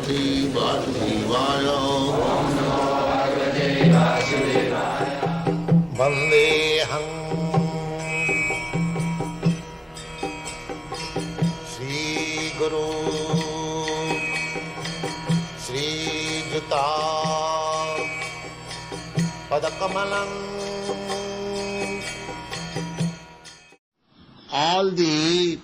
Bhagavate Vasudevaya. Vandeham Sri Guru Sri Juta Padakamalam. All the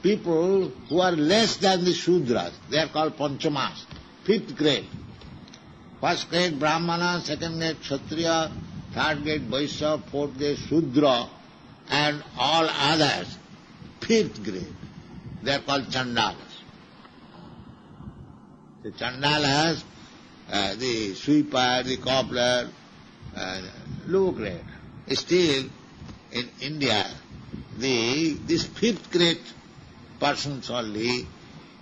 people who are less than the Shudras, they are called Panchamas, fifth grade. First grade Brahmana, second grade Kshatriya, third grade Vaishya, fourth grade Shudra, and all others, fifth grade. They are called Chandalas. The Chandalas, the sweeper, the cobbler, low grade. Still, in India, this fifth grade persons only,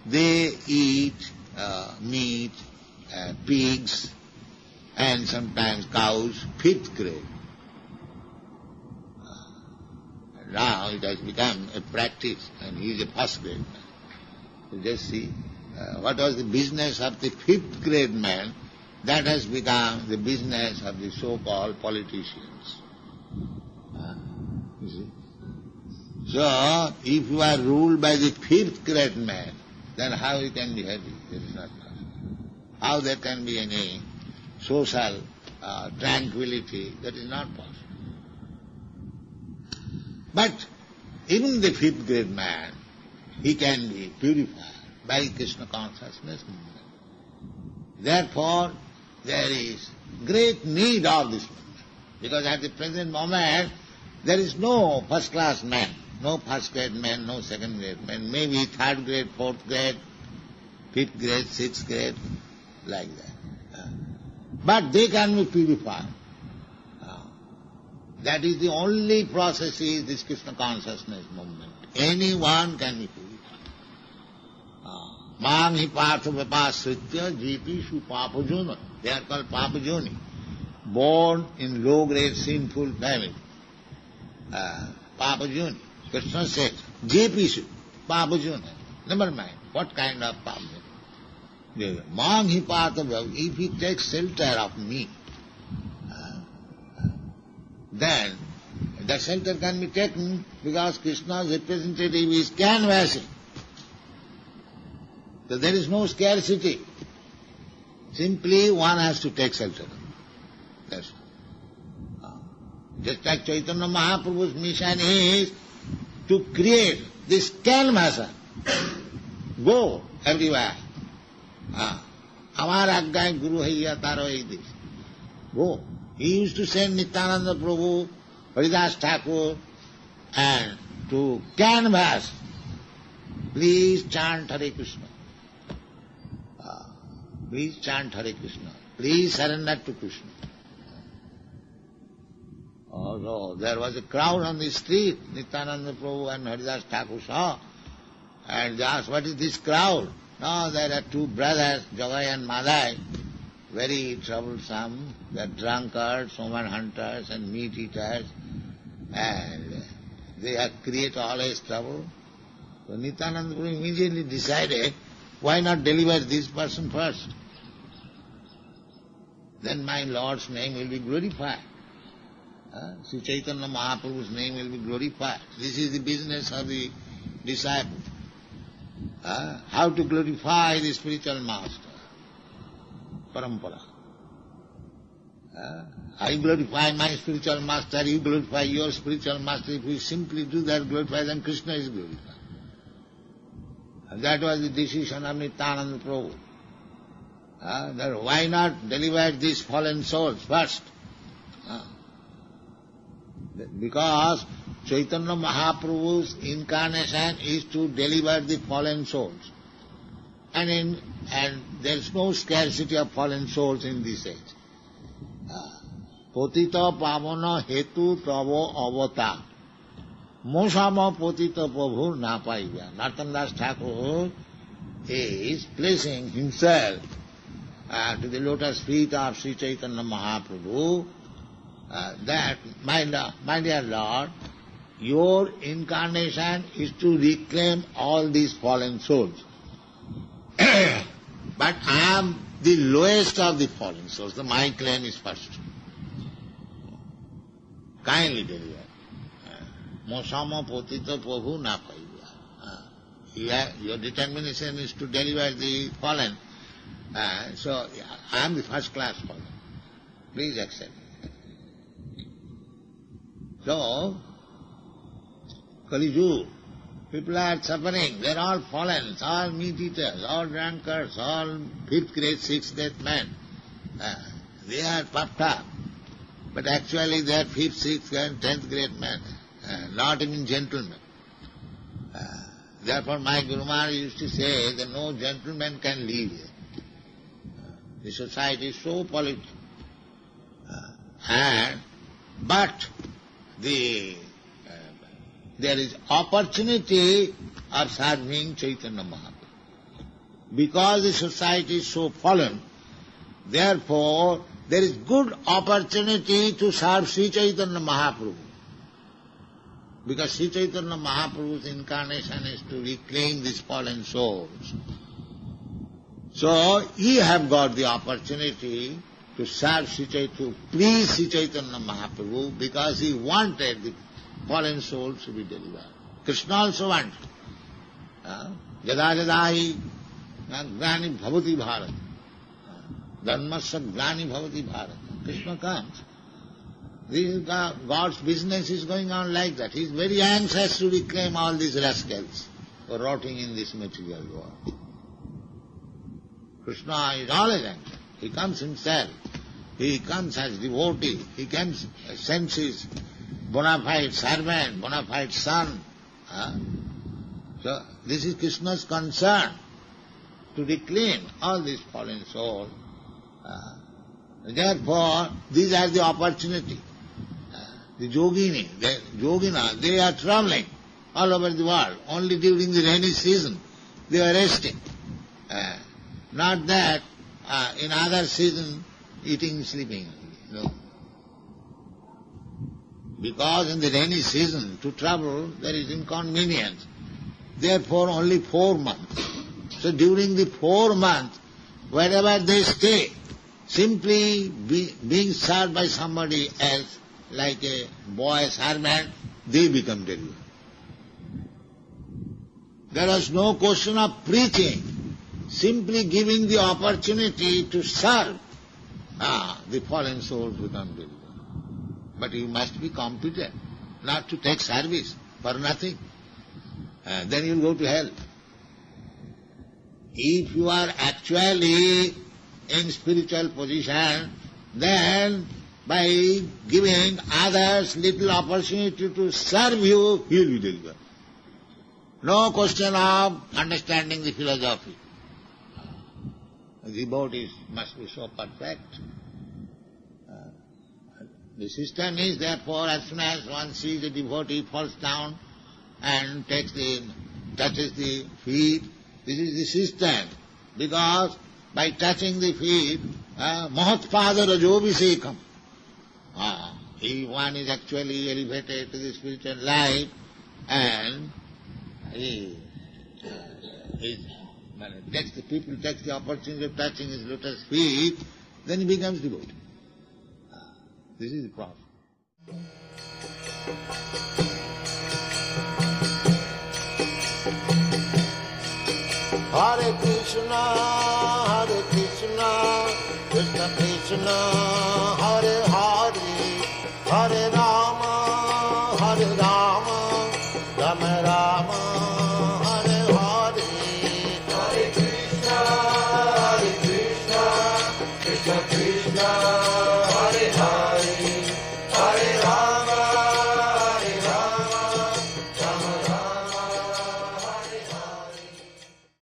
they eat meat, pigs, and sometimes cows, fifth grade. Now it has become a practice, and he is a first grade man. You just see what was the business of the fifth grade man, that has become the business of the so-called politicians. You see? So, if you are ruled by the fifth grade man, then how you can be happy? That is not possible. How there can be any social tranquility? That is not possible. But even the fifth grade man, he can be purified by Krishna consciousness movement. Therefore, there is great need of this movement. Because at the present moment, there is no first-class man. No first grade man, no second grade man, maybe third grade, fourth grade, fifth grade, sixth grade, like that. But they can be purified. That is the only process is this Krishna consciousness movement. Anyone can be purified. Mang hi partha vipasritya jipishu papajuna. They are called papajuni. Born in low-grade sinful family. Papajuni. Krishna says, Jepishu, Papajuna. Never mind, what kind of Papajuna? Mang hi partha, if he takes shelter of me, then the shelter can be taken because Krishna's representative is canvassing. So there is no scarcity. Simply one has to take shelter. That's all. Just like Chaitanya Mahaprabhu's mission is to create this canvasser. Go everywhere. Amar aggai guru haiya taro this. Go. He used to send Nityananda Prabhu, Haridas Thakur, and to canvass. Please chant Hare Krishna. Please chant Hare Krishna. Please surrender to Krishna. Although there was a crowd on the street, Nityananda Prabhu and Haridas Thakur saw, and they asked, what is this crowd? No, there are two brothers, Jagai and Madai, very troublesome. They are drunkards, woman hunters and meat eaters, and they have created always trouble. So Nityananda Prabhu immediately decided, why not deliver this person first? Then my Lord's name will be glorified. Sri Chaitanya Mahaprabhu's name will be glorified. This is the business of the disciple. How to glorify the spiritual master. Parampara. I glorify my spiritual master, you glorify your spiritual master. If we simply do that, glorify, then Krishna is glorified. And that was the decision of Nityananda Prabhu. That why not deliver these fallen souls first? Because Chaitanya Mahaprabhu's incarnation is to deliver the fallen souls. And there is no scarcity of fallen souls in this age. Potita pavana hetu tavo avata. Mosama potita prabhu na paivya. Narottam Das Thakur is placing himself to the lotus feet of Sri Chaitanya Mahaprabhu, that, my dear Lord, your incarnation is to reclaim all these fallen souls. But I am the lowest of the fallen souls. So my claim is first. Kindly deliver. Mosama potito prabhu na paiva. Your determination is to deliver the fallen. So I am the first class fallen. Please accept. So, Kali Yuga, people are suffering, they are all fallen, all meat eaters, all drunkards, all 5th grade, 6th grade men. They are puffed up. But actually they are 5th, 6th and 10th grade men, not even gentlemen. Therefore my Guru Maharaj used to say that no gentleman can live here. The society is so polluted. But there is opportunity of serving Chaitanya Mahaprabhu. Because the society is so fallen, therefore there is good opportunity to serve Sri Chaitanya Mahaprabhu. Because Sri Chaitanya Mahaprabhu's incarnation is to reclaim these fallen souls. So he have got the opportunity to serve Sri Chaitanya, to please Sri Chaitanya Mahaprabhu, because he wanted the fallen souls to be delivered. Krishna also wanted. Jada jadahi gnani bhavati bharat. Dharmasya gnani bhavati bharat. Krishna comes. God's business is going on like that. He is very anxious to reclaim all these rascals who are rotting in this material world. Krishna is always anxious. He comes himself. He comes as devotee. He comes, sends his bona fide servant, bona fide son. So this is Krishna's concern, to reclaim all these fallen souls. Therefore, these are the opportunity. The yogina, they are traveling all over the world. Only during the rainy season they are resting. Not that in other season eating, sleeping. No. Because in the rainy season to travel there is inconvenience. Therefore only 4 months. So during the 4 months, wherever they stay, simply being served by somebody else, like a boy servant, they become delivered. There was no question of preaching, simply giving the opportunity to serve. The fallen souls become delivered. But you must be competent, not to take service for nothing. Then you will go to hell. If you are actually in spiritual position, then by giving others little opportunity to serve you, he will be delivered. No question of understanding the philosophy. The devotees must be so perfect. The system is therefore, as soon as one sees a devotee, falls down and touches the feet. This is the system. Because by touching the feet, Mahatpada Rajobhisekam. One is actually elevated to the spiritual life, and people takes the opportunity of touching his lotus feet, then he becomes devotee. This is the problem. Hare Krishna, Krishna Krishna,